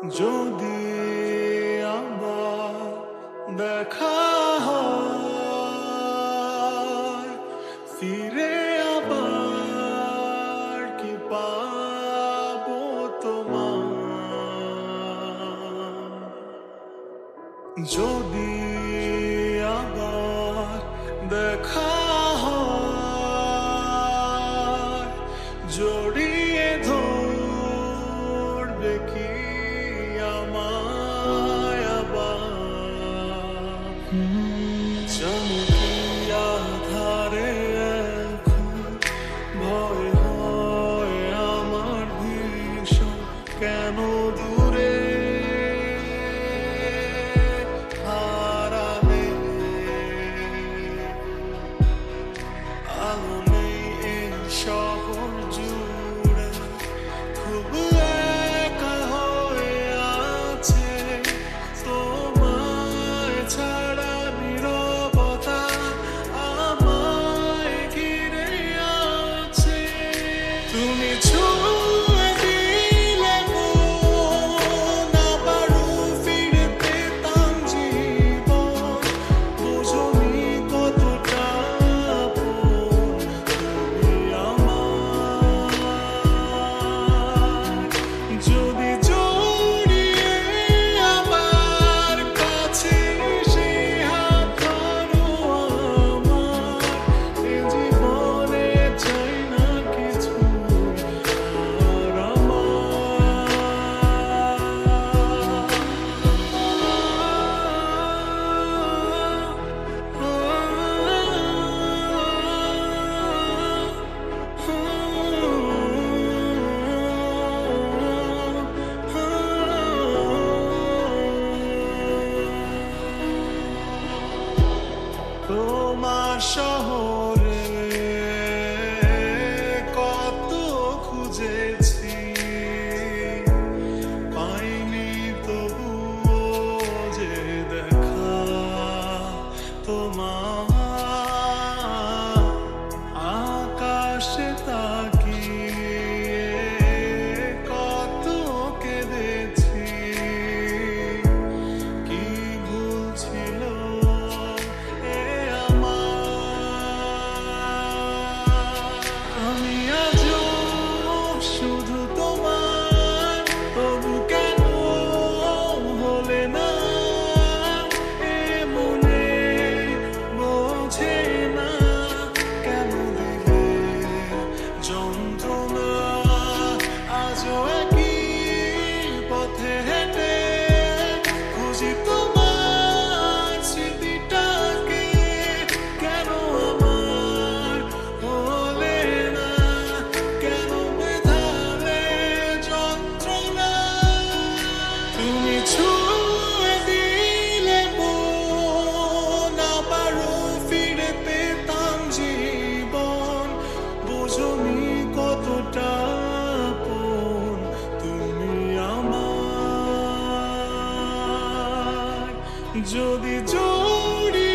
যদি আবার দেখা হয়, ফিরে আবার কি পাবো তোমার? যদি আবার দেখা হয়, জড়িয়ে ধরবে কি আমায় আবার? চমকিয়া ধারে এখন ভয় হয় আমার ভীষণ, কেন দূরে হারালে আলো নেই এই শহর জুড়ে, খুব একা হয়ে আছে তোমায় ছাড়া নীরবতা আমায় ঘিরে আছে। তুমি ছুঁয়ে দিলে মন, আবারও ফিরে পেতাম জীবন। বুঝোনি কতটা আপন তুমি আমার। যদি জড়িয়ে আবার কাছে এসে হাত ধরো আমার, এ জীবনে চাই না কিছু আর তোমার শহরে কত খুঁজেছি, পাইনি তবুও যে দেখা তোমার। আকাশে তাকিয়ে কত কেঁদেছি, কি ভুল ছিল এ আমার? আমি আজও শুধু তোমার, তবু কেন হলে না এ মনে বোঝে না, কেন দিলে যন্ত্রণা? আজও একই পথে হেঁটে খুঁজি তোমার স্মৃতিটাকে, কেন আমার হলে না, কেন বেঁধালে যন্ত্রণা? তুমি ছুঁয়ে দিলে মন, আবারও ফিরে পেতাম জীবন। বুঝোনি কতটা আপন তুমি আমার। যদি জড়িয়ে